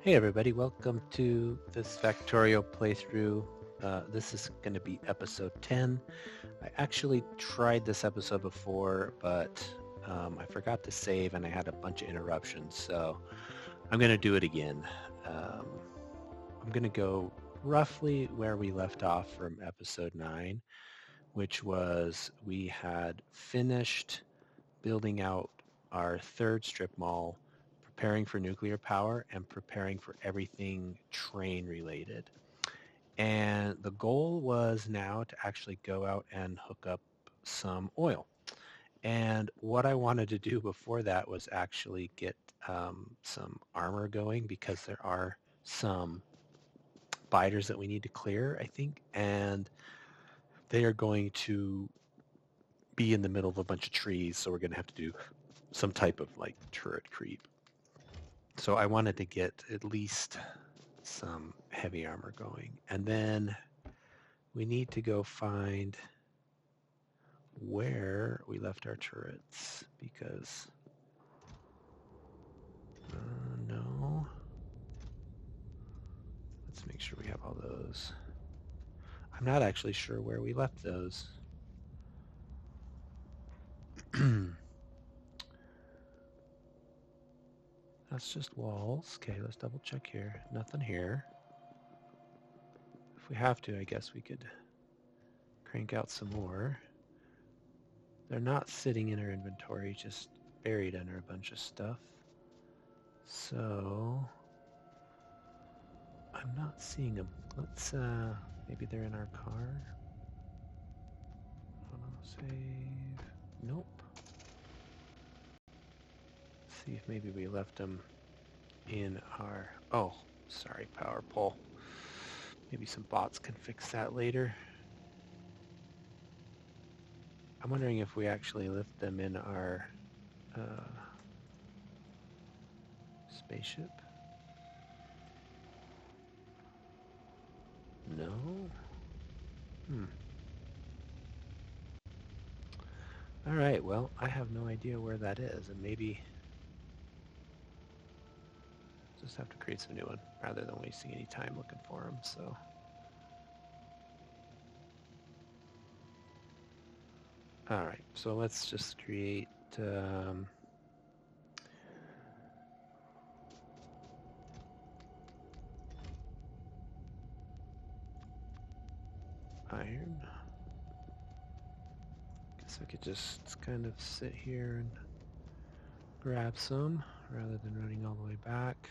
Hey everybody, welcome to this Factorio playthrough. This is going to be episode 10. I actually tried this episode before, but I forgot to save and I had a bunch of interruptions, so I'm going to do it again. Um, I'm going to go roughly where we left off from episode 9, which was we had finished building out our third strip mall, preparing for nuclear power and preparing for everything train related. And the goal was now to actually go out and hook up some oil. And what I wanted to do before that was actually get some armor going because there are some biters that we need to clear, I think, and they are going to be in the middle of a bunch of trees, so we're going to have to do some type of like turret creep. So I wanted to get at least some heavy armor going. And then we need to go find where we left our turrets because no. Let's make sure we have all those. I'm not actually sure where we left those. That's just walls. Okay, let's double check here. Nothing here. If we have to, I guess we could crank out some more. They're not sitting in our inventory, just buried under a bunch of stuff. So I'm not seeing them. Let's maybe they're in our car. Save. Nope. See if maybe we left them in our... Oh, sorry, power pole. Maybe some bots can fix that later. I'm wondering if we actually left them in our spaceship. No? Hmm. All right, well, I have no idea where that is, and maybe just have to create some new one rather than wasting any time looking for them. So, all right, so let's just create iron. Guess I could just kind of sit here and grab some rather than running all the way back.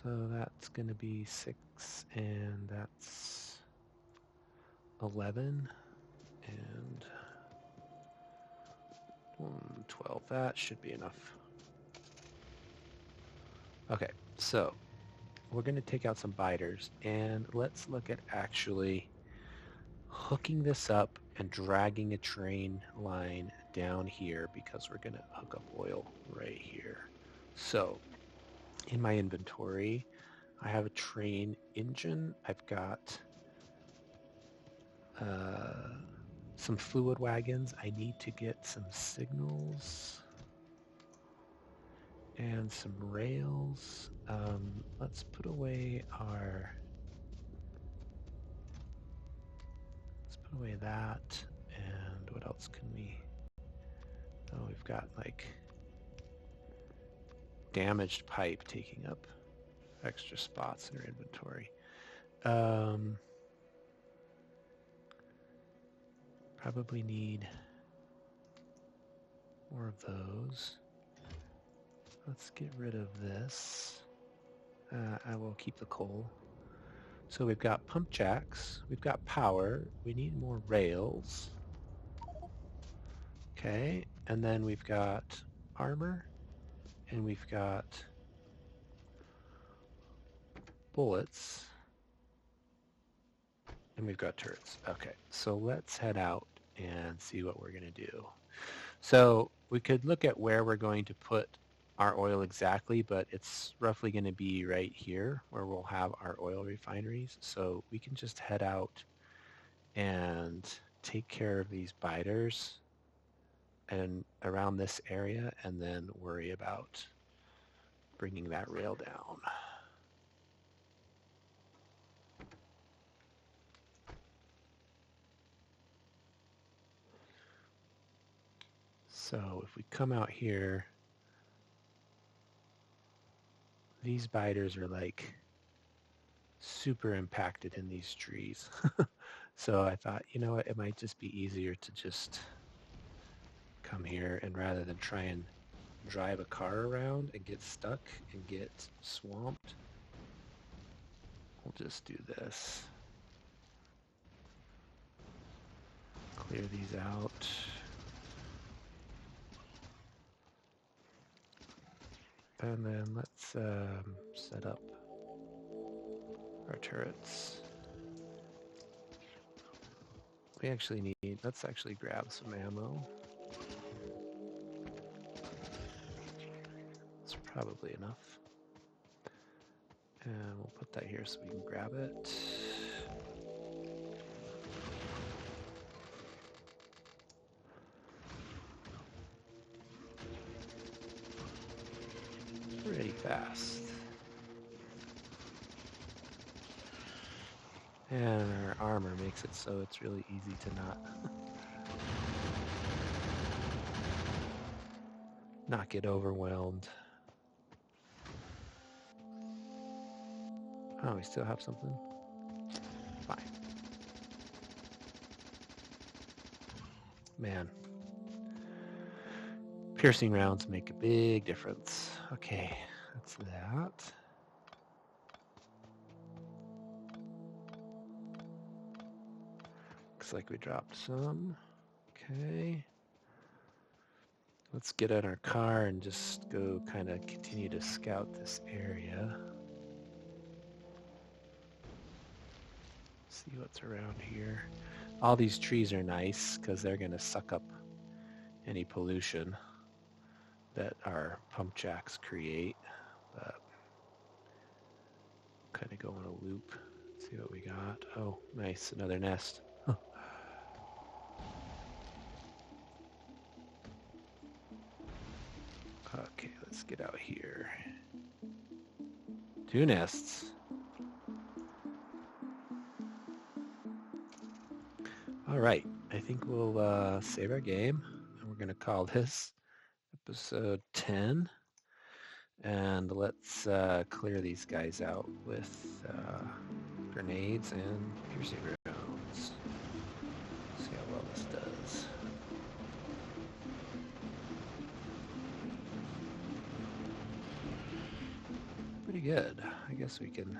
So that's going to be 6 and that's 11 and 12. That should be enough. Okay, so we're going to take out some biters and let's look at actually hooking this up and dragging a train line down here because we're going to hook up oil right here. So in my inventory, I have a train engine. I've got some fluid wagons. I need to get some signals and some rails. Let's put away that. And what else can we? Oh, we've got like damaged pipe taking up extra spots in our inventory. Um, Probably need more of those. Let's get rid of this. I will keep the coal. So we've got pump jacks, we've got power, we need more rails. Okay, and then we've got armor, and we've got bullets, and we've got turrets. Okay, so let's head out and see what we're going to do. So we could look at where we're going to put our oil exactly, but it's roughly going to be right here where we'll have our oil refineries. So we can just head out and take care of these biters and around this area and then worry about bringing that rail down. So if we come out here, these biters are like super impacted in these trees. So I thought, you know what, it might just be easier to just come here and rather than try and drive a car around and get stuck and get swamped, we'll just do this. Clear these out. And then let's set up our turrets. We actually need, let's actually grab some ammo. It's probably enough. And we'll put that here so we can grab it. Pretty fast. And our armor makes it so it's really easy to not get overwhelmed. Oh, we still have something? Fine. Man. Piercing rounds make a big difference. Okay, that's that. Looks like we dropped some. Okay. Let's get in our car and just go kind of continue to scout this area. See what's around here. All these trees are nice because they're going to suck up any pollution that our pump jacks create. But kind of go on a loop. See what we got. Oh, nice, another nest. Huh. Okay, let's get out here. 2 nests. All right, I think we'll save our game, and we're going to call this episode 10. And let's clear these guys out with grenades and piercing rounds. See how well this does. Pretty good. I guess we can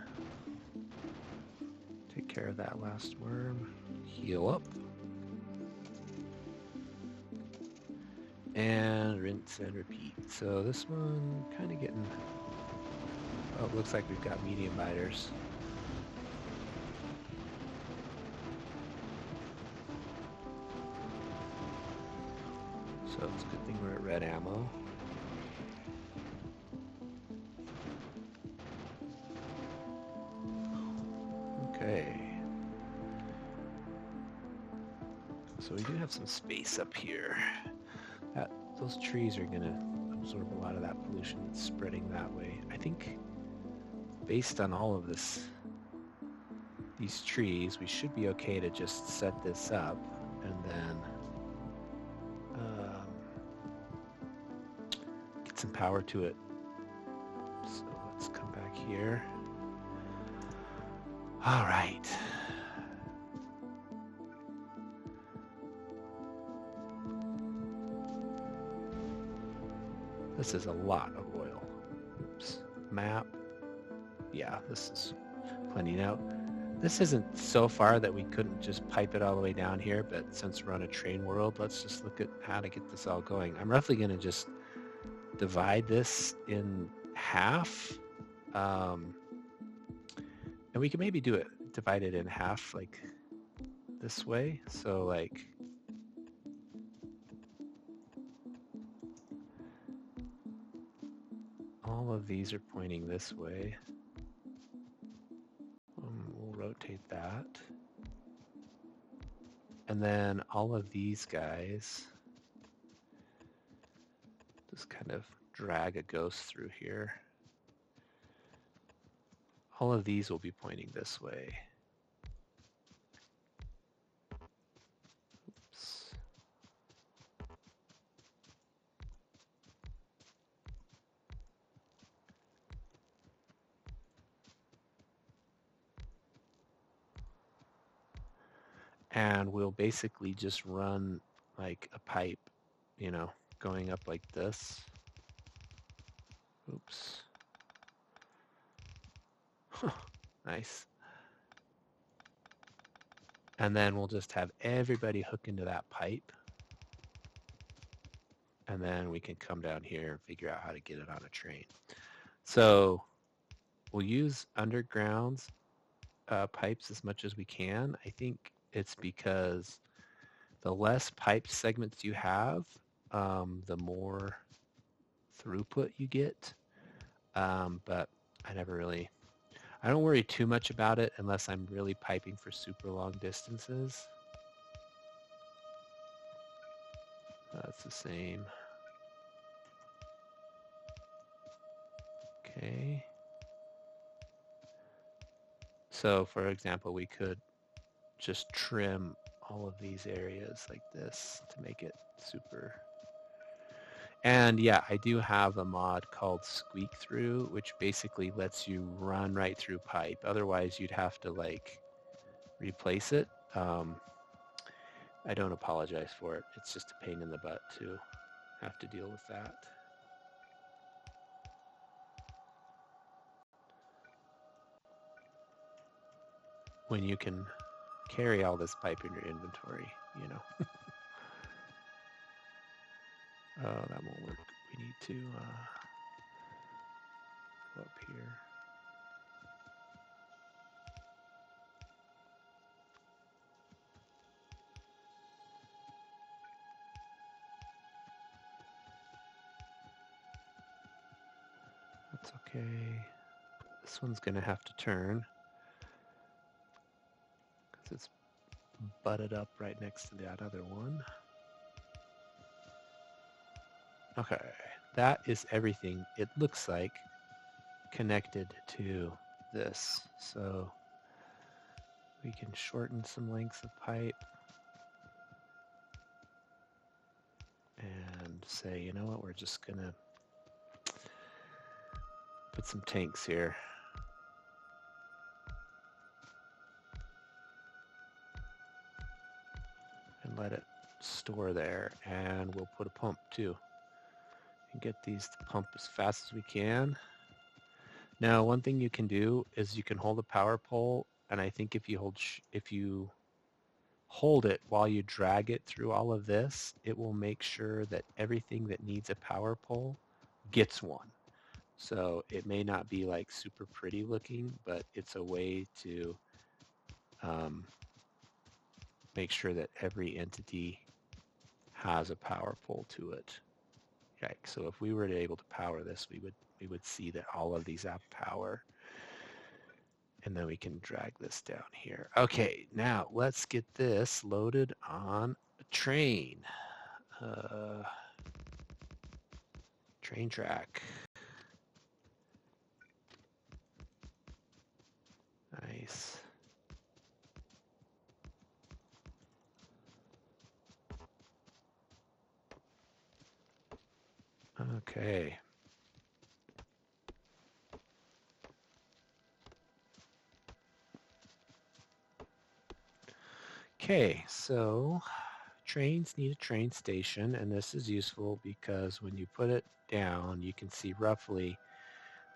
take care of that last worm. Heal up. And rinse and repeat. So this one kind of getting... Oh, it looks like we've got medium biters. So it's a good thing we're at red ammo. Okay. So we do have some space up here. Those trees are going to absorb a lot of that pollution that's spreading that way. I think based on all of these trees, we should be okay to just set this up and then get some power to it. So let's come back here. All right. This is a lot of oil. Oops. Map. Yeah, this is plenty. Now, this isn't so far that we couldn't just pipe it all the way down here, but since we're on a train world, let's just look at how to get this all going. I'm roughly going to just divide this in half. And we can maybe do it, divide it in half like this way. So like, all of these are pointing this way. We'll rotate that. And then all of these guys just kind of drag a ghost through here. All of these will be pointing this way. Oops. and we'll basically just run like a pipe, you know, going up like this. Oops. Nice. And then we'll just have everybody hook into that pipe. And then we can come down here and figure out how to get it on a train. So we'll use underground pipes as much as we can. I think it's because the less pipe segments you have, the more throughput you get. But I don't worry too much about it unless I'm really piping for super long distances. That's the same. Okay. So for example, we could just trim all of these areas like this to make it super. And yeah, I do have a mod called Squeak Through, which basically lets you run right through pipe. Otherwise, you'd have to like replace it. I don't apologize for it. It's just a pain in the butt to have to deal with that. When you can carry all this pipe in your inventory, you know. Oh, that won't work. We need to go up here. That's okay. This one's going to have to turn because it's butted up right next to that other one. Okay, that is everything. It looks like connected to this. So we can shorten some lengths of pipe and say, you know what, we're just going to put some tanks here. And let it store there, and we'll put a pump too and get these to pump as fast as we can. Now, one thing you can do is you can hold a power pole, and I think if you hold it while you drag it through all of this, it will make sure that everything that needs a power pole gets one. So it may not be like super pretty looking, but it's a way to make sure that every entity has a power pole to it. Okay, so if we were able to power this, we would see that all of these have power. And then we can drag this down here. Okay, now let's get this loaded on a train. Train track. Nice. Okay. Okay, so trains need a train station, and this is useful because when you put it down, you can see roughly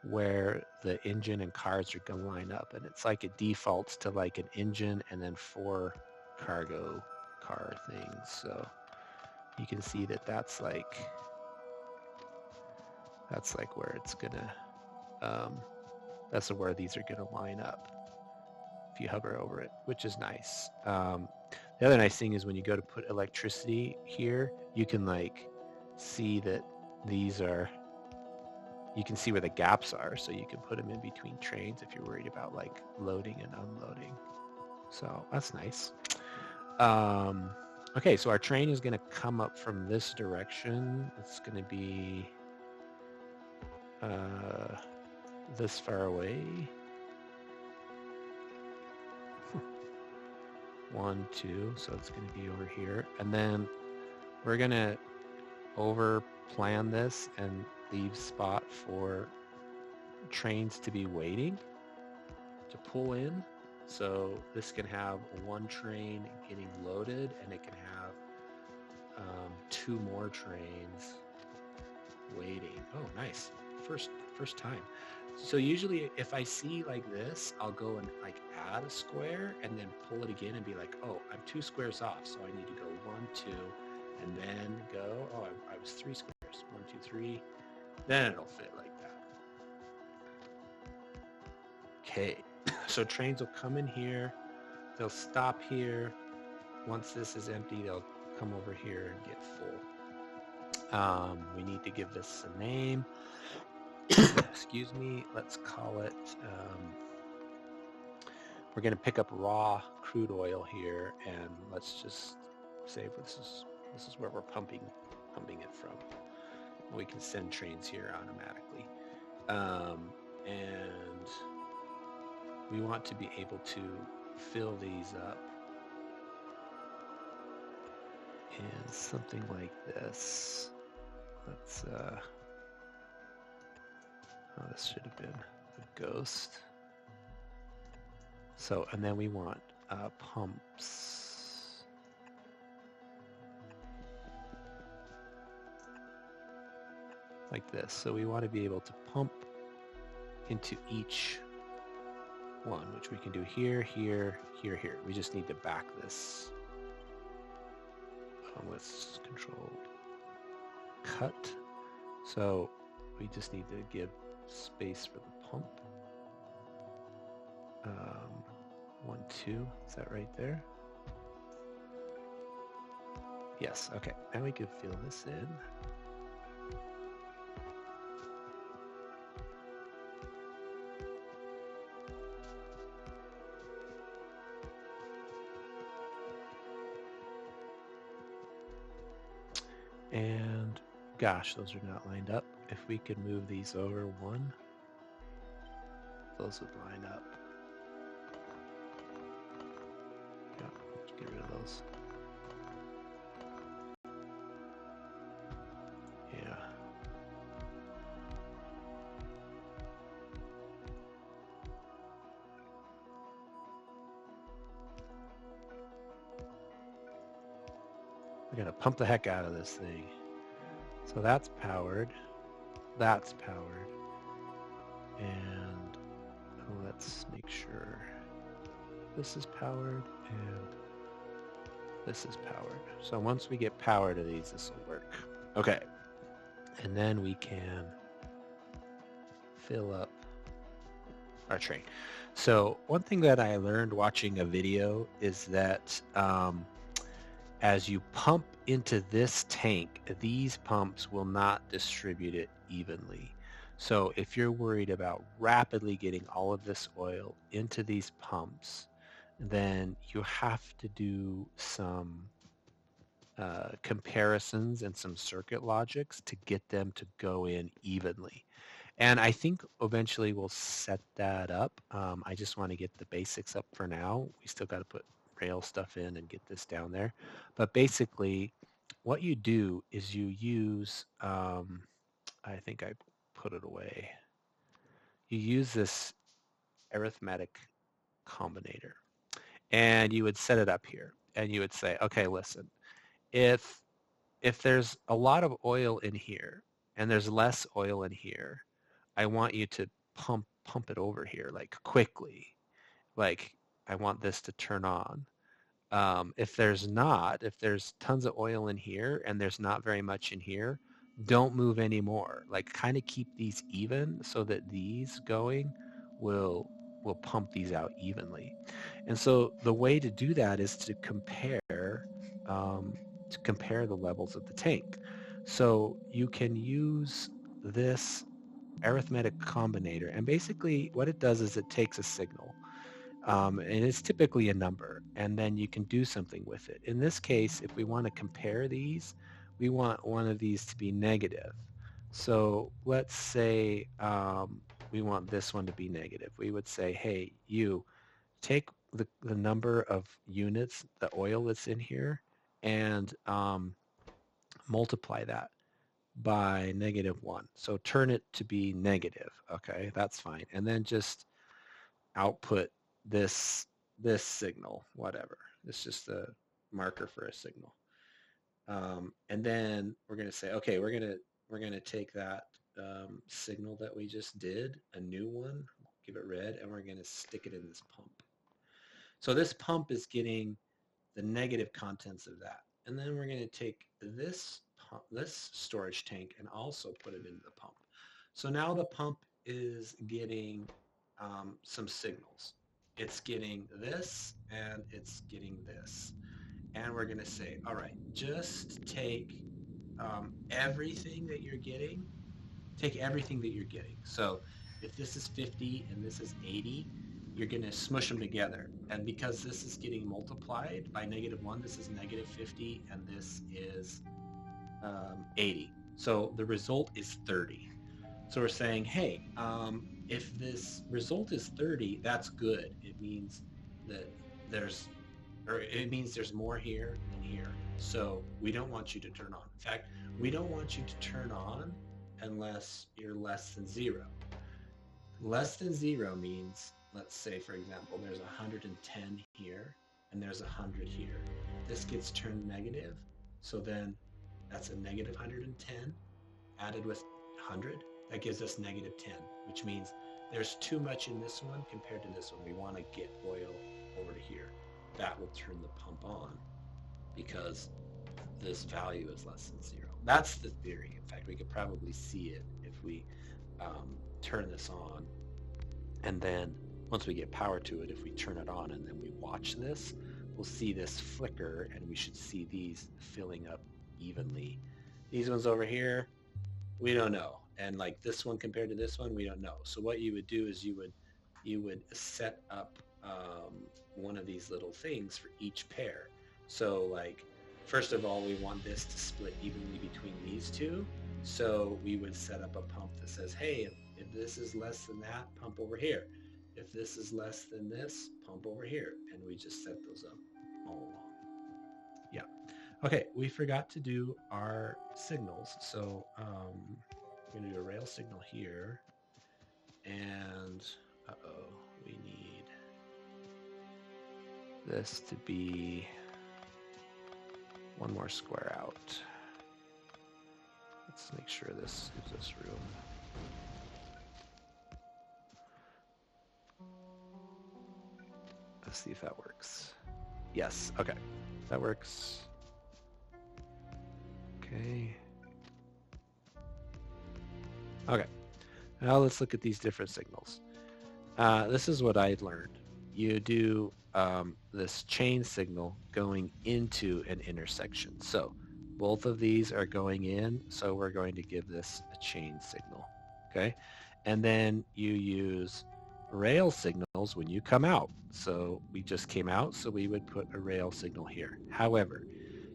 where the engine and cars are going to line up. And it's like it defaults to like an engine and then 4 cargo car things. So you can see that that's like where it's going to, that's where these are going to line up if you hover over it, which is nice. The other nice thing is when you go to put electricity here, you can like see that these are, you can see where the gaps are, so you can put them in between trains if you're worried about like loading and unloading. So that's nice. Okay, so our train is going to come up from this direction. It's going to be this far away. 1, 2, so it's going to be over here. And then we're going to over plan this and leave spot for trains to be waiting to pull in. So this can have one train getting loaded, and it can have two more trains waiting. Oh, nice. First time. So usually if I see like this, I'll go and like add a square and then pull it again and be like, oh, I'm 2 squares off. So I need to go 1, 2, and then go, oh, I was 3 squares. 1, 2, 3. Then it'll fit like that. Okay. So trains will come in here. They'll stop here. Once this is empty, they'll come over here and get full. We need to give this a name. Excuse me. Let's call it. We're going to pick up raw crude oil here, and let's just say this is where we're pumping it from. We can send trains here automatically, and we want to be able to fill these up in something like this. Let's oh, this should have been a ghost. So, and then we want pumps. Like this. So we want to be able to pump into each one, which we can do here, here, here, here. We just need to back this with Control Cut. So we just need to give space for the pump. 1, 2, is that right there? Yes, okay. Now we can fill this in. And gosh, those are not lined up. If we could move these over 1, those would line up. Yeah, let's get rid of those. Yeah. We're gonna pump the heck out of this thing. So that's powered. That's powered. And let's make sure this is powered and this is powered. So once we get power to these, this will work. Okay. And then we can fill up our train. So one thing that I learned watching a video is that as you pump into this tank, these pumps will not distribute it evenly. So if you're worried about rapidly getting all of this oil into these pumps, then you have to do some comparisons and some circuit logics to get them to go in evenly. And I think eventually we'll set that up. I just want to get the basics up for now. We still got to put rail stuff in and get this down there. But basically, what you do is you use, I think I put it away. You use this arithmetic combinator. And you would set it up here. And you would say, okay, listen, if there's a lot of oil in here and there's less oil in here, I want you to pump it over here like quickly. Like I want this to turn on. If there's tons of oil in here and there's not very much in here, don't move anymore. Like kind of keep these even so that these going will pump these out evenly. And so the way to do that is to compare the levels of the tank. So you can use this arithmetic combinator, and basically what it does is it takes a signal, and it's typically a number, and then you can do something with it. In this case, if we want to compare these, we want one of these to be negative. So let's say we want this one to be negative. We would say, hey, you take the number of units, the oil that's in here, and multiply that by -1. So turn it to be negative. Okay, that's fine. And then just output this this signal, whatever. It's just a marker for a signal. And then we're going to say, okay, we're gonna take that signal that we just did, a new one, give it red, and we're going to stick it in this pump. So this pump is getting the negative contents of that. And then we're going to take this pump, this storage tank, and also put it into the pump. So now the pump is getting some signals. It's getting this and it's getting this. And we're going to say, all right, just take everything that you're getting. Take everything that you're getting. So if this is 50 and this is 80, you're going to smush them together. And because this is getting multiplied by -1, this is -50, and this is 80. So the result is 30. So we're saying, hey, if this result is 30, that's good. It means that it means there's more here than here. So we don't want you to turn on. In fact, we don't want you to turn on unless you're less than 0. Less than 0 means, let's say, for example, there's 110 here and there's 100 here. This gets turned negative. So then that's a -110 added with 100. That gives us -10, which means there's too much in this one compared to this one. We want to get oil over to here. That will turn the pump on because this value is less than 0. That's the theory. In fact, we could probably see it if we turn this on, and then once we get power to it, if we turn it on and then we watch this, we'll see this flicker, and we should see these filling up evenly. These ones over here, we don't know, and like this one compared to this one, we don't know. So what you would do is you would set up one of these little things for each pair. So like, first of all, we want this to split evenly between these two. So we would set up a pump that says, hey, if this is less than that, pump over here. If this is less than this, pump over here. And we just set those up all along. Yeah. Okay, we forgot to do our signals. So we're going to do a rail signal here. And, we need this to be one more square out. Let's make sure this gives us room. Let's see if that works. Yes, okay. That works. Okay. Okay. Now let's look at these different signals. This is what I had learned. You do this chain signal going into an intersection. So both of these are going in, so we're going to give this a chain signal, okay? And then you use rail signals when you come out. So we just came out, so we would put a rail signal here. However,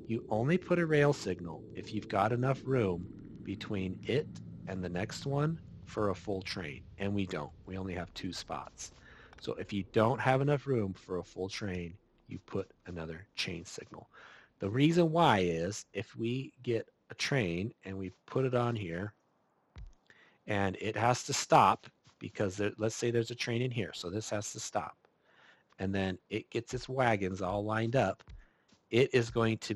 you only put a rail signal if you've got enough room between it and the next one for a full train, and we don't. We only have 2 spots. So if you don't have enough room for a full train, you put another chain signal. The reason why is if we get a train and we put it on here and it has to stop because let's say there's a train in here, so this has to stop, and then it gets its wagons all lined up, it is going to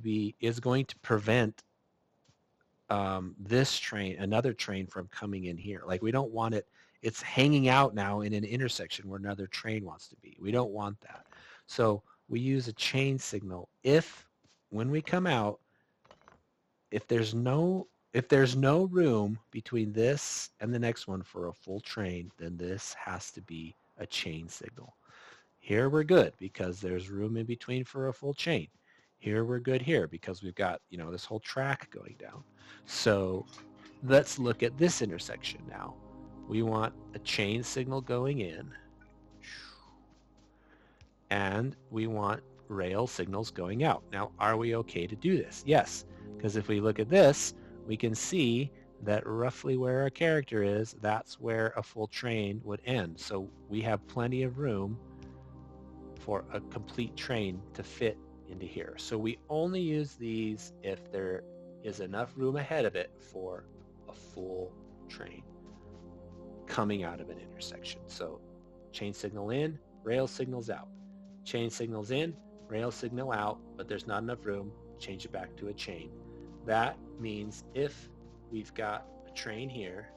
prevent this train, another train, from coming in here. Like, we don't want it. It's hanging out now in an intersection where another train wants to be. We don't want that. So we use a chain signal. When we come out, if there's no room between this and the next one for a full train, then this has to be a chain signal. Here we're good because there's room in between for a full chain. Here we're good here because we've got, this whole track going down. So let's look at this intersection now. We want a chain signal going in, and we want rail signals going out. Now, are we okay to do this? Yes, because if we look at this, we can see that roughly where our character is, that's where a full train would end. So we have plenty of room for a complete train to fit into here. So we only use these if there is enough room ahead of it for a full train coming out of an intersection. So chain signal in, rail signals out. chain signals in, rail signal out, but there's not enough room, change it back to a chain. That means if we've got a train here,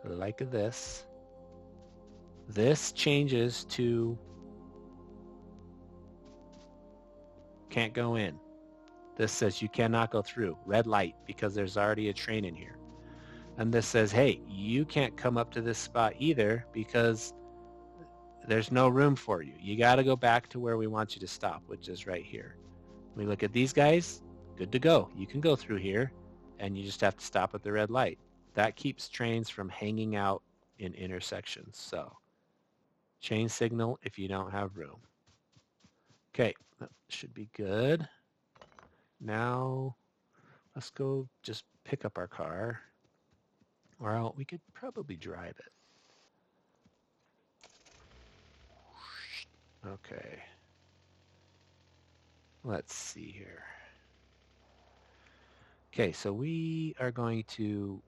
like this changes to can't go in. This says you cannot go through, red light, because there's already a train in here. And this says, hey, you can't come up to this spot either because there's no room for you. You got to go back to where we want you to stop, which is right here. We look at these guys, good to go. You can go through here, and you just have to stop at the red light. That keeps trains from hanging out in intersections. So chain signal if you don't have room. Okay, that should be good. Now let's go just pick up our car. Well, we could probably drive it. Okay. Let's see here. Okay, so we are going to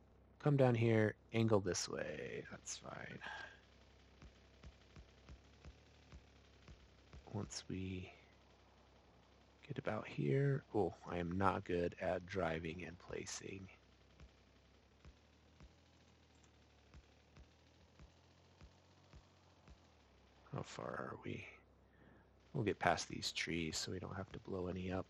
come down here, angle this way. That's fine. Once we get about here. Oh, I am not good at driving and placing. How far are we? We'll get past these trees so we don't have to blow any up.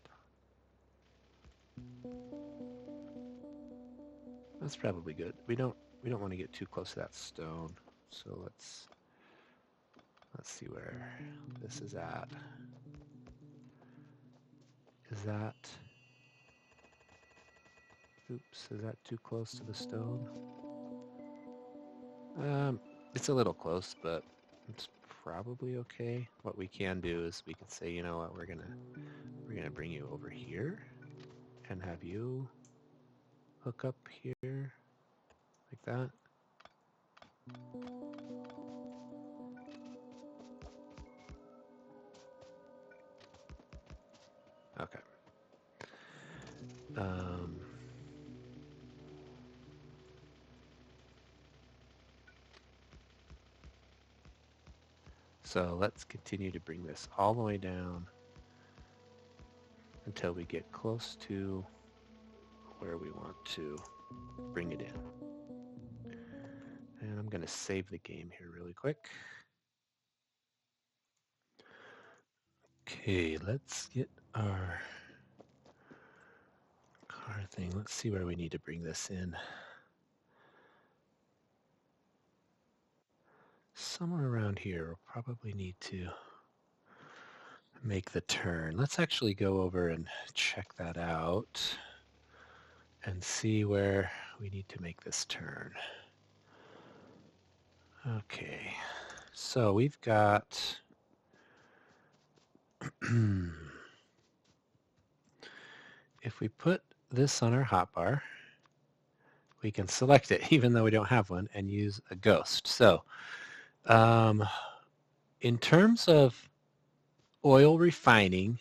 That's probably good. We don't want to get too close to that stone. So let's see where this is at. Is that too close to the stone? It's a little close, but it's probably okay. What we can do is we can say, you know what, we're gonna bring you over here and have you hook up here like that. Okay. So let's continue to bring this all the way down until we get close to where we want to bring it in. And I'm going to save the game here really quick. Okay, let's get our car thing. Let's see where we need to bring this in. Somewhere around here, we'll probably need to make the turn. Let's actually go over and check that out and see where we need to make this turn. Okay, so we've got if we put this on our hotbar, we can select it even though we don't have one and use a ghost. So in terms of oil refining,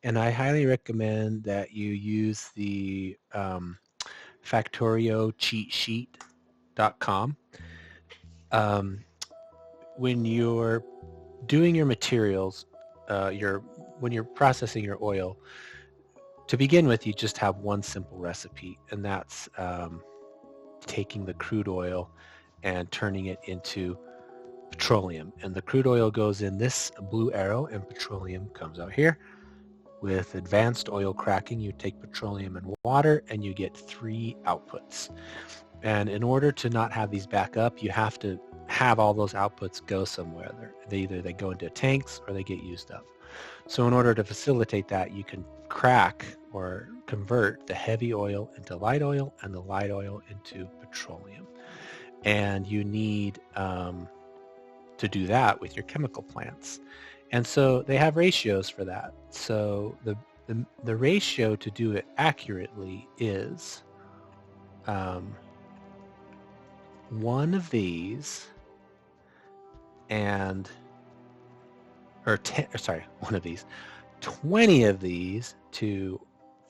and I highly recommend that you use the Factorio cheatsheet.com. When you're doing your materials, when you're processing your oil, to begin with, you just have one simple recipe, and that's taking the crude oil and turning it into petroleum. And the crude oil goes in this blue arrow, and petroleum comes out here. With advanced oil cracking, you take petroleum and water, and you get 3 outputs. And in order to not have these back up, you have to have all those outputs go somewhere. They go into tanks or they get used up. So in order to facilitate that, you can crack or convert the heavy oil into light oil and the light oil into petroleum. And you need to do that with your chemical plants. And so they have ratios for that. So the ratio to do it accurately is one of these one of these, 20 of these to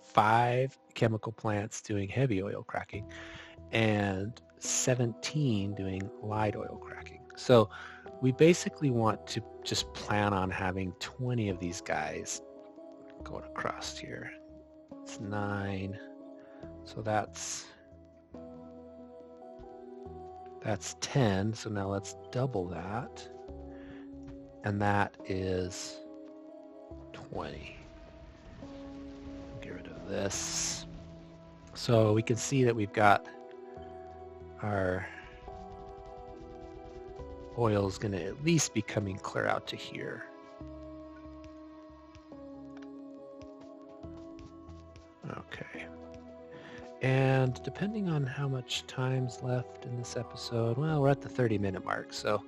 5 chemical plants doing heavy oil cracking and 17 doing light oil cracking. So we basically want to just plan on having 20 of these guys going across here. It's 9. So that's 10. So now let's double that. And that is 20. Get rid of this. So we can see that we've got our oil is going to at least be coming clear out to here. Okay. And depending on how much time's left in this episode, well, we're at the 30-minute mark, so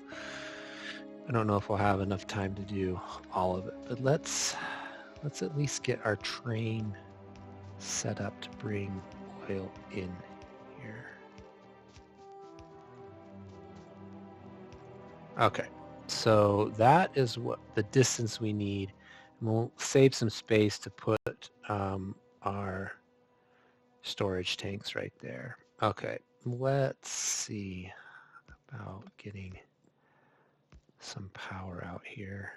I don't know if we'll have enough time to do all of it. But let's at least get our train set up to bring oil in here. Okay, so that is what the distance we need. And we'll save some space to put our storage tanks right there. Okay, let's see about getting some power out here.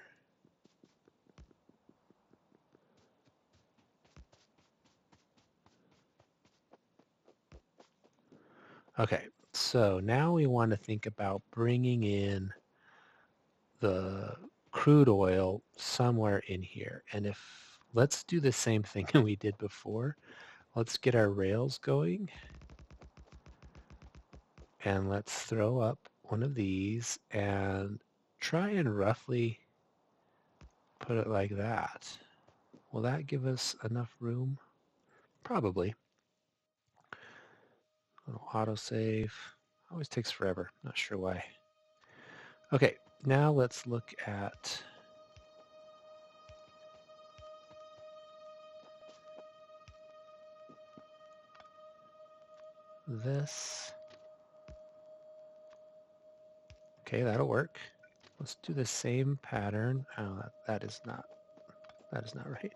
Okay, so now we want to think about bringing in the crude oil somewhere in here. And let's do the same thing we did before. Let's get our rails going. And let's throw up one of these and try and roughly put it like that. Will that give us enough room? Probably. A little autosave. Always takes forever. Not sure why. Okay, now let's look at this. Okay, that'll work. Let's do the same pattern. Oh, that is not right.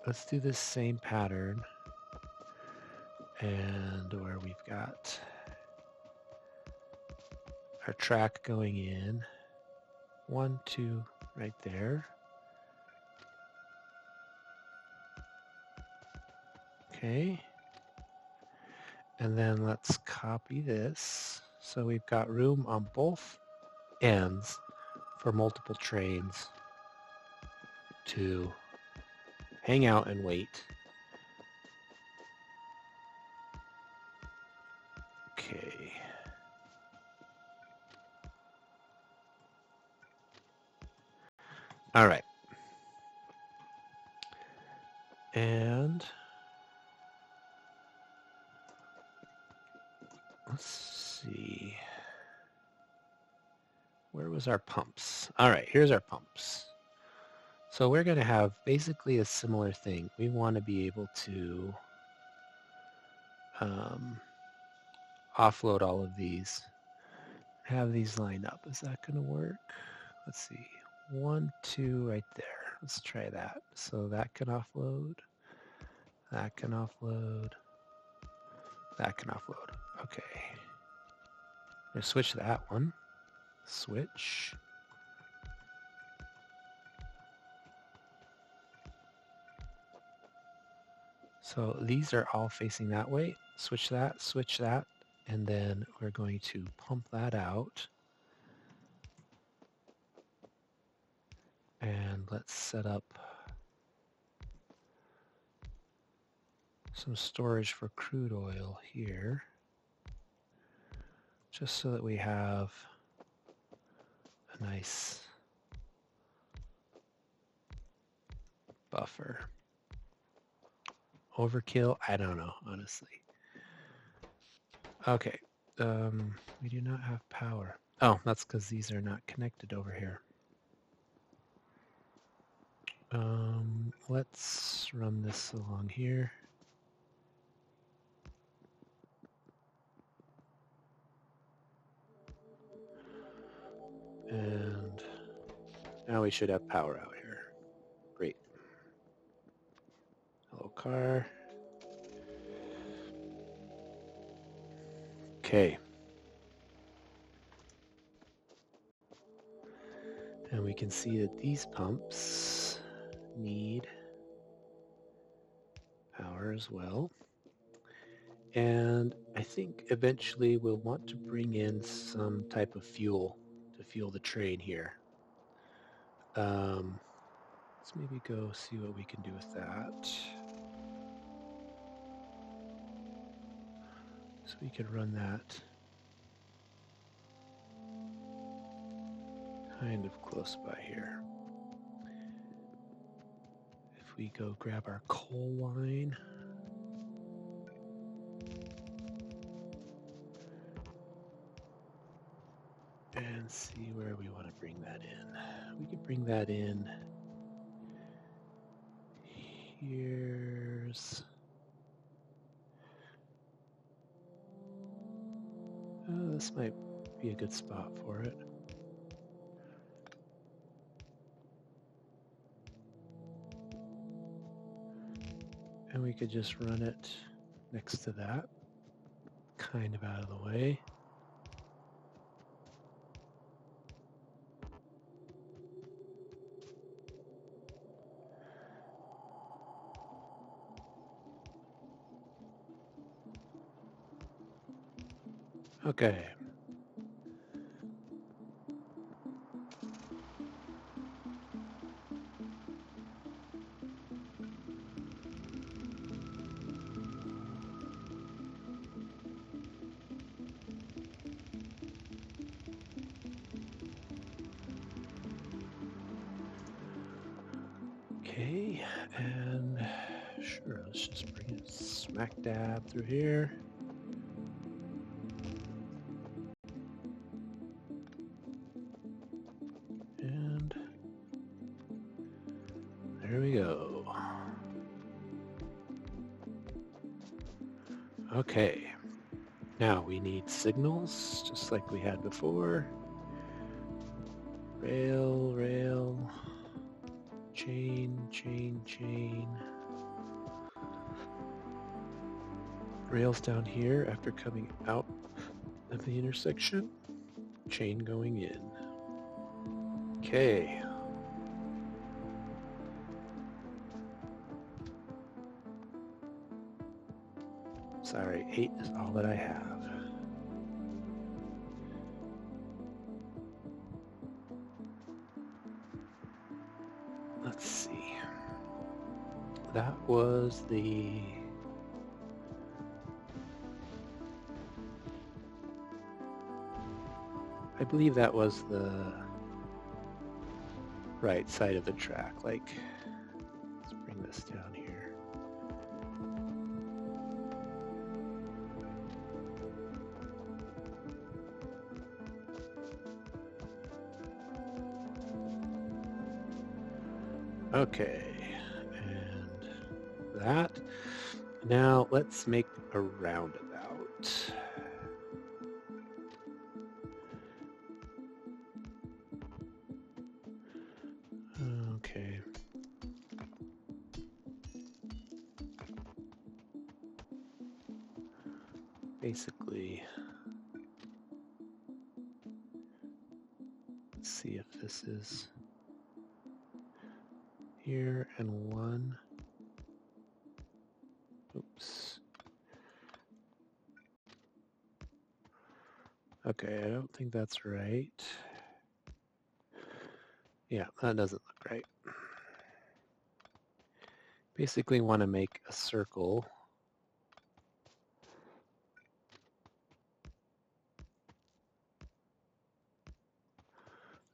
Let's do this same pattern, and where we've got our track going in, 1, 2, right there. Okay, and then let's copy this. So we've got room on both ends for multiple trains to hang out and wait. Okay. All right. And let's see. Where was our pumps? All right, here's our pumps. So we're going to have basically a similar thing. We want to be able to offload all of these, have these line up. Is that going to work? Let's see. 1, 2 right there. Let's try that. So that can offload. That can offload. That can offload. Okay. I'm going to switch that one. Switch. So these are all facing that way. Switch that, and then we're going to pump that out. And let's set up some storage for crude oil here, just so that we have a nice buffer. Overkill? I don't know, honestly. Okay, we do not have power. Oh, that's because these are not connected over here. Let's run this along here. And now we should have power out here. Great. Hello, car. Okay. And we can see that these pumps need power as well. And I think eventually we'll want to bring in some type of fuel to fuel the train here. Let's maybe go see what we can do with that. So we could run that kind of close by here. If we go grab our coal line, and see where we want to bring that in. We could bring that in. Here's... Oh, this might be a good spot for it. And we could just run it next to that, kind of out of the way. Okay. Okay, and sure, let's just bring it smack dab through here. And there we go. Okay, now we need signals, just like we had before. Rail, rail, chain, chain, chain. Rails down here after coming out of the intersection. Chain going in. Okay. Sorry, 8 is all that I have. Let's see. That was the... I believe that was the right side of the track. Like, let's bring this down here. Okay, and that. Now let's make a roundabout. Okay. Basically, let's see if this is here and 1. Oops. Okay, I don't think that's right. Yeah, that doesn't look right. Basically want to make a circle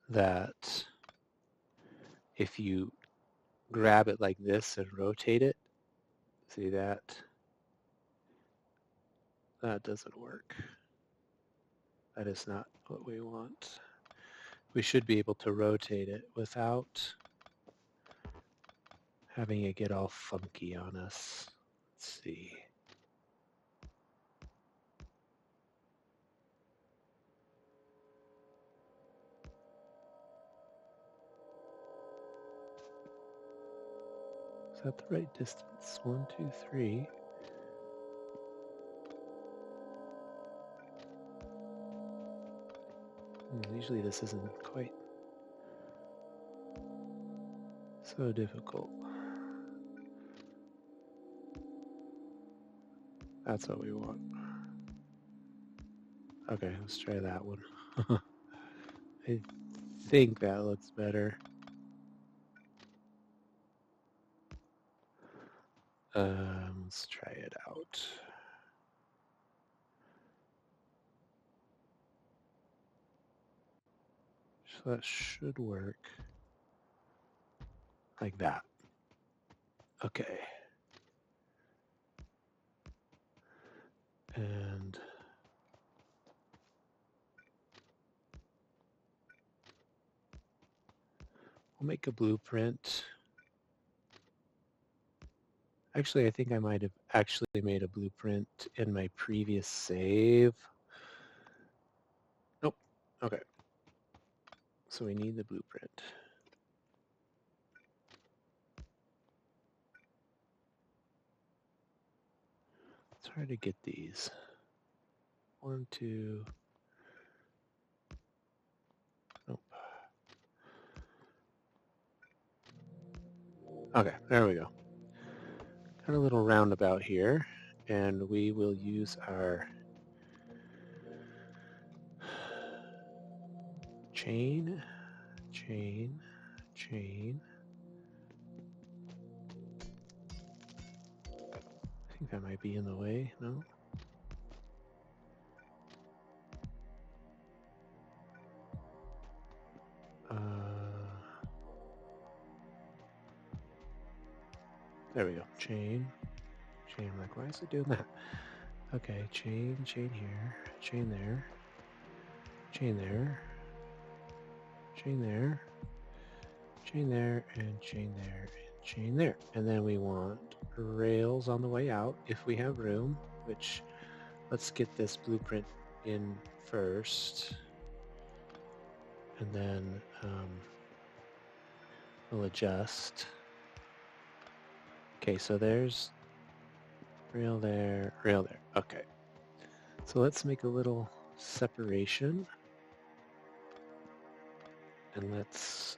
that if you grab it like this and rotate it, see that? That doesn't work. That is not what we want. We should be able to rotate it without having it get all funky on us. Let's see. Is that the right distance? 1, 2, 3. Usually this isn't quite So difficult. That's what we want. Okay, let's try that one. I think that looks better. Let's try it out. So that should work like that. Okay. And we'll make a blueprint. Actually, I think I might have actually made a blueprint in my previous save. Nope. Okay. So we need the blueprint. It's hard to get these. 1, 2. Nope. Okay, there we go. Got a little roundabout here, and we will use our chain, chain, chain. I think that might be in the way, no? There we go. Chain. Chain. I'm like, why is it doing that? Okay, chain, chain here, chain there, chain there, chain there, chain there, and chain there, and chain there. And then we want rails on the way out if we have room, which let's get this blueprint in first. And then we'll adjust. Okay, so there's rail there, rail there. Okay. So let's make a little separation. And let's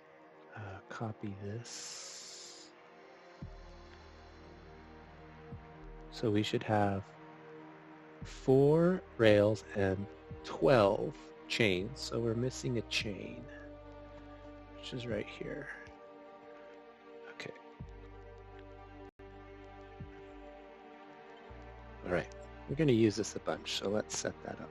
copy this. So we should have 4 rails and 12 chains. So we're missing a chain, which is right here. Okay. All right. We're going to use this a bunch, so let's set that up.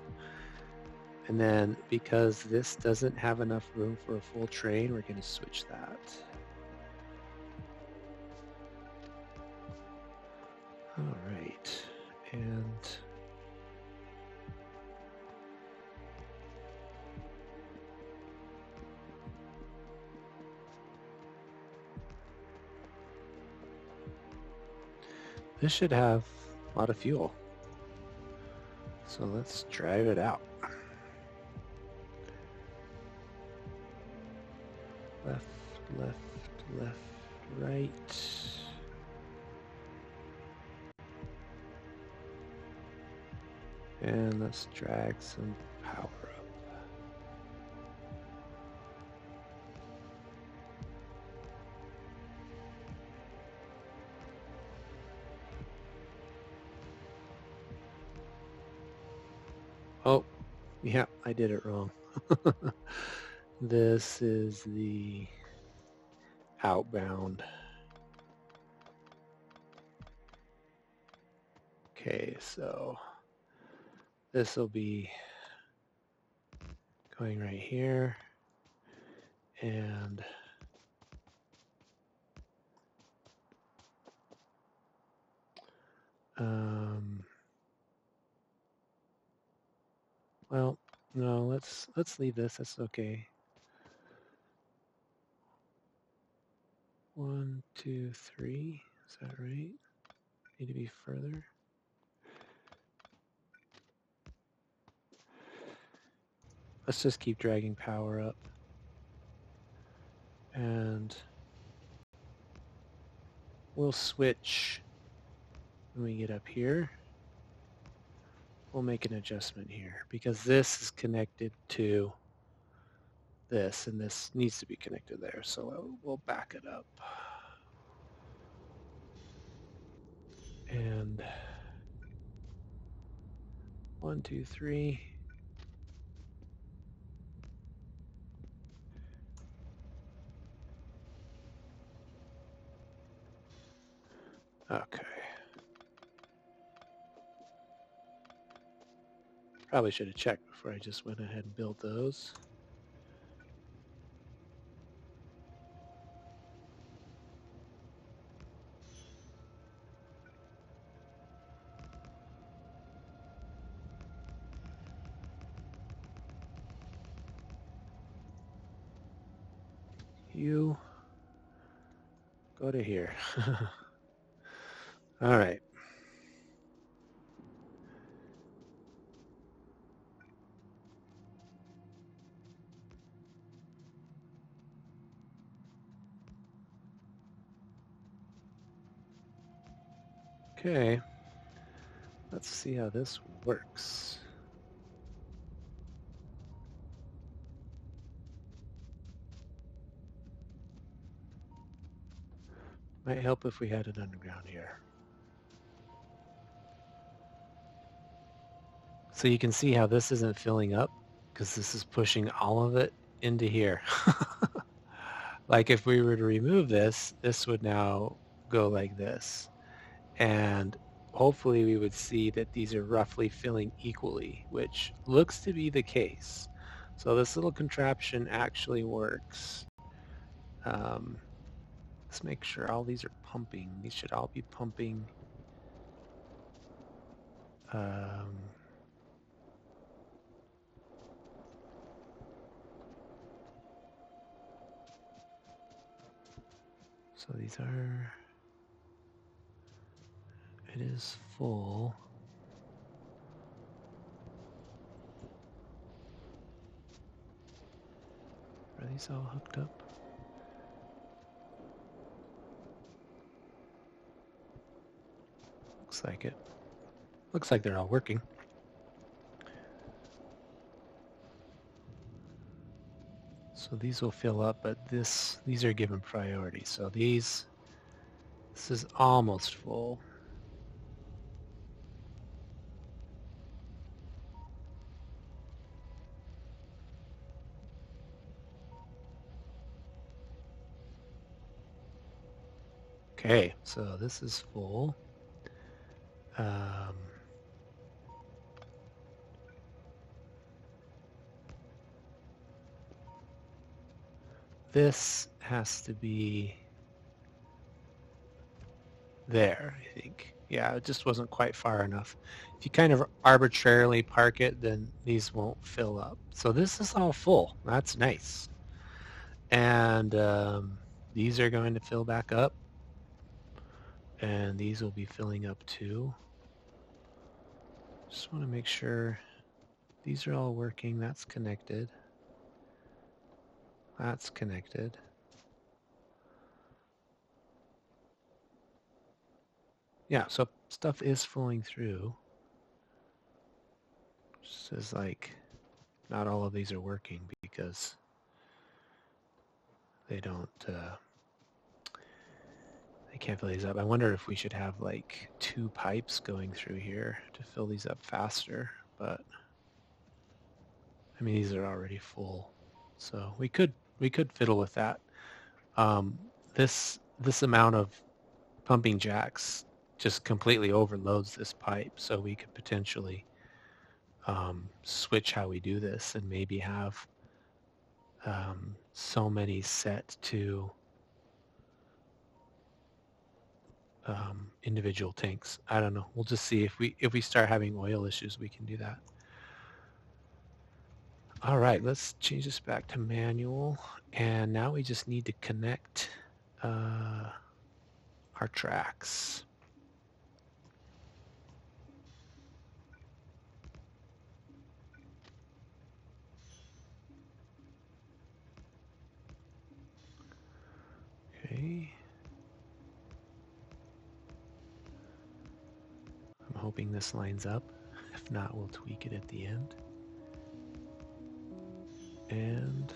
And then because this doesn't have enough room for a full train, we're going to switch that. All right. And this should have a lot of fuel. So let's drive it out. Left, left, left, right. And let's drag some power up. Oh, yeah, I did it wrong. This is the outbound. Okay, so this will be going right here, and well, no, let's leave this. That's okay. 1, 2, 3. Is that right? Need to be further. Let's just keep dragging power up. And we'll switch when we get up here. We'll make an adjustment here because this is connected to this and this needs to be connected there. So we'll back it up. And 1, 2, 3. Okay. Probably should have checked before I just went ahead and built those. You go to here. All right. Okay. Let's see how this works. Might help if we had it underground here. So you can see how this isn't filling up because this is pushing all of it into here. Like if we were to remove this, this would now go like this. And hopefully we would see that these are roughly filling equally, which looks to be the case. So this little contraption actually works. Let's make sure all these are pumping. These should all be pumping. So these are, it is full. Are these all hooked up? Looks like it. Looks like they're all working. So these will fill up, but these are given priority. So this is almost full. Okay, so this is full. This has to be there, I think. Yeah, it just wasn't quite far enough. If you kind of arbitrarily park it, then these won't fill up. So this is all full. That's nice. And these are going to fill back up. And these will be filling up too. Just want to make sure these are all working. That's connected. That's connected. Yeah, so stuff is flowing through. Just says like not all of these are working because they don't they can't fill these up. I wonder if we should have like 2 pipes going through here to fill these up faster, but I mean these are already full. So we could fiddle with that. This amount of pumping jacks just completely overloads this pipe, so we could potentially switch how we do this and maybe have so many set to individual tanks. I don't know. We'll just see if we start having oil issues, we can do that. All right, let's change this back to manual, and now we just need to connect our tracks. Okay. I'm hoping this lines up. If not, we'll tweak it at the end. And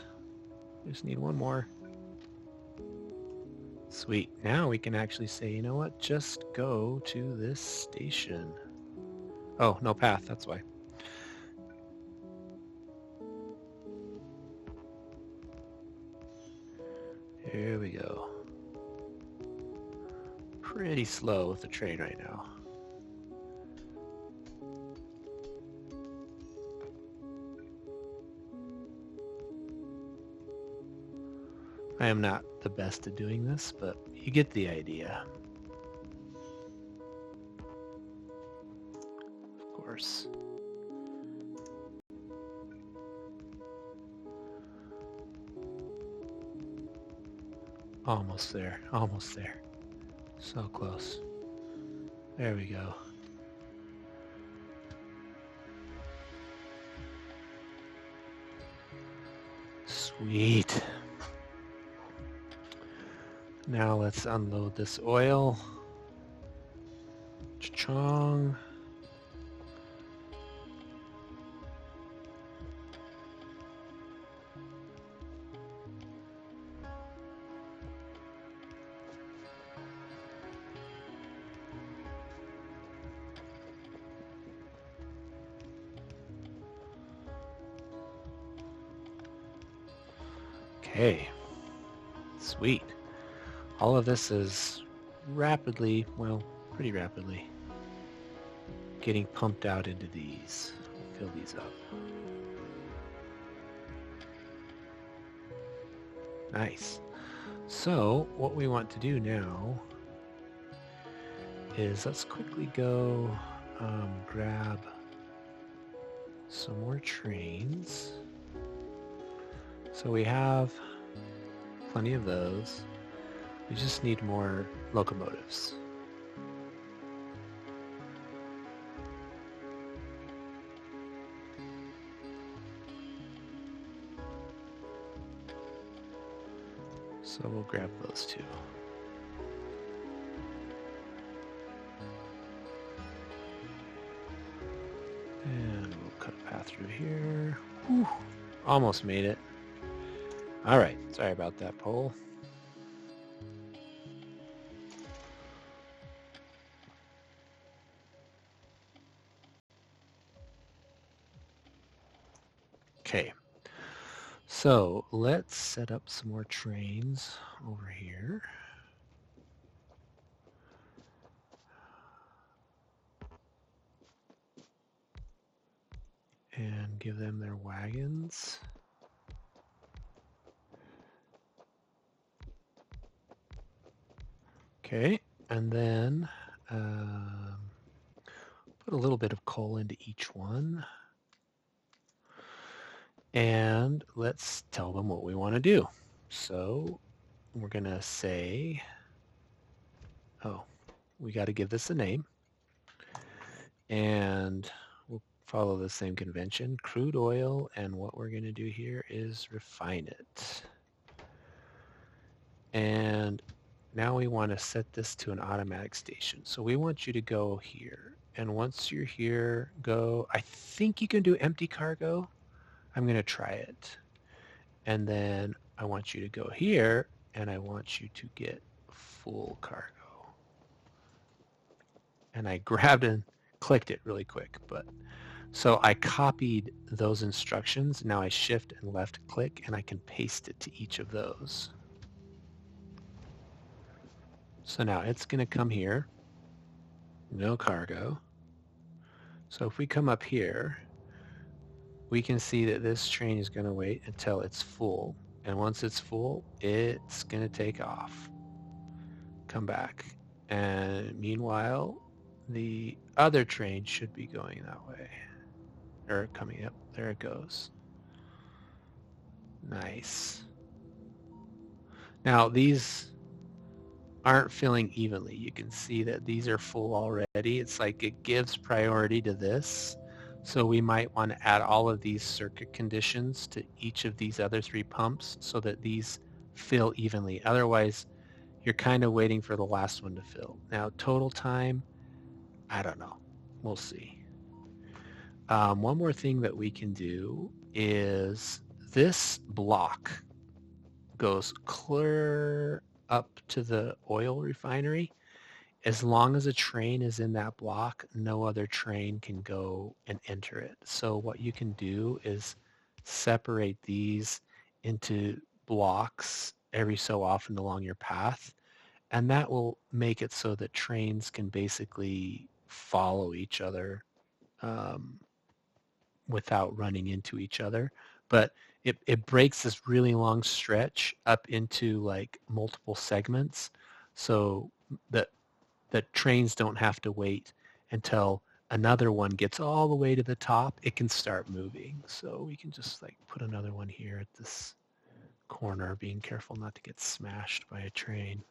we just need one more. Sweet. Now we can actually say, you know what? Just go to this station. Oh, no path. That's why. Here we go. Pretty slow with the train right now. I am not the best at doing this, but you get the idea. Of course. Almost there. Almost there. So close. There we go. Sweet. Now let's unload this oil. Cha-chong. Okay. Sweet. All of this is rapidly, well, pretty rapidly, getting pumped out into these. Fill these up. Nice. So what we want to do now is let's quickly go grab some more trains. So we have plenty of those. We just need more locomotives. So we'll grab those two. And we'll cut a path through here. Whew. Almost made it. All right, sorry about that, pole. Okay, so let's set up some more trains over here. And give them their wagons. Okay, and then put a little bit of coal into each one. And let's tell them what we want to do. So we're going to say, oh, we got to give this a name. And we'll follow the same convention, crude oil, and what we're going to do here is refine it. And now we want to set this to an automatic station. So we want you to go here. And once you're here, go, I think you can do empty cargo. I'm going to try it. And then I want you to go here, and I want you to get full cargo. And I grabbed and clicked it really quick, but so I copied those instructions. Now I shift and left click, and I can paste it to each of those. So now it's going to come here, no cargo. So if we come up here, we can see that this train is going to wait until it's full. And once it's full, it's going to take off. Come back. And meanwhile, the other train should be going that way. Or coming up. There it goes. Nice. Now, these aren't filling evenly. You can see that these are full already. It's like it gives priority to this. So we might want to add all of these circuit conditions to each of these other three pumps so that these fill evenly. Otherwise, you're kind of waiting for the last one to fill. Now, total time, I don't know. We'll see. One more thing that we can do is this block goes clear up to the oil refinery, as long as a train is in that block, no other train can go and enter it. So what you can do is separate these into blocks every so often along your path, and that will make it so that trains can basically follow each other um, without running into each other. But it breaks this really long stretch up into like multiple segments so that trains don't have to wait until another one gets all the way to the top. It can start moving. So we can just like put another one here at this corner, being careful not to get smashed by a train.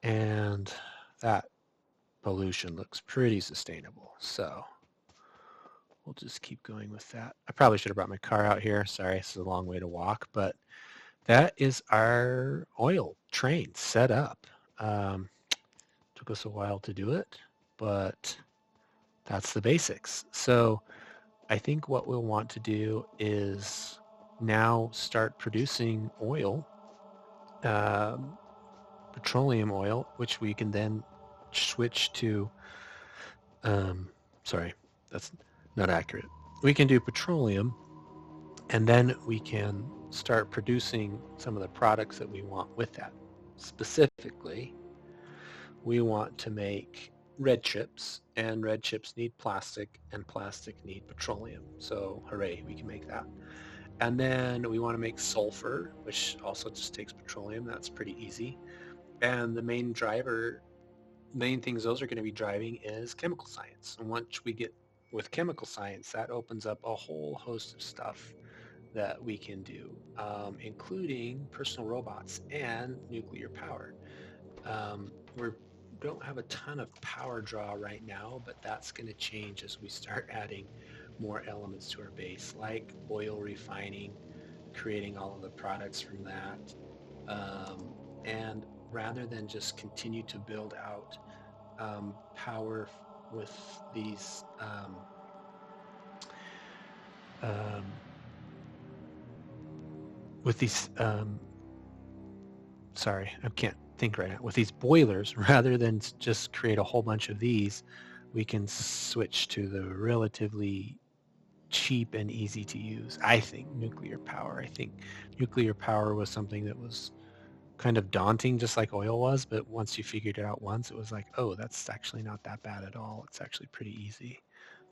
And that pollution looks pretty sustainable. So we'll just keep going with that. I probably should have brought my car out here. Sorry, this is a long way to walk, but that is our oil train set up. Took us a while to do it, but that's the basics. So I think what we'll want to do is now start producing oil, um, petroleum oil, which we can then switch to, um, sorry, that's not accurate. We can do petroleum, and then we can start producing some of the products that we want with that. Specifically, we want to make red chips, and red chips need plastic, and plastic need petroleum. So hooray, we can make that. And then we want to make sulfur, which also just takes petroleum. That's pretty easy. And the main things those are going to be driving is chemical science. And once we get with chemical science, that opens up a whole host of stuff that we can do, including personal robots and nuclear power. We don't have a ton of power draw right now, but that's going to change as we start adding more elements to our base, like oil refining, creating all of the products from that. And rather than just continue to build out power with these um, with these sorry, I can't think right now, with these boilers, rather than just create a whole bunch of these, we can switch to the relatively cheap and easy to use, I think, nuclear power. I think nuclear power was something that was kind of daunting, just like oil was, but once you figured it out once, it was like, oh, that's actually not that bad at all. It's actually pretty easy.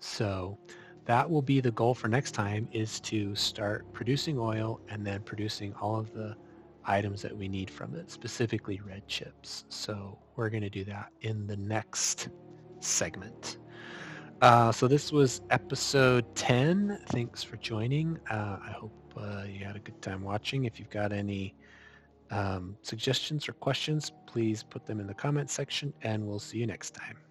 So that will be the goal for next time, is to start producing oil and then producing all of the items that we need from it, specifically red chips. So we're going to do that in the next segment. So this was episode 10. Thanks for joining. I hope you had a good time watching. If you've got any suggestions or questions, please put them in the comment section, and we'll see you next time.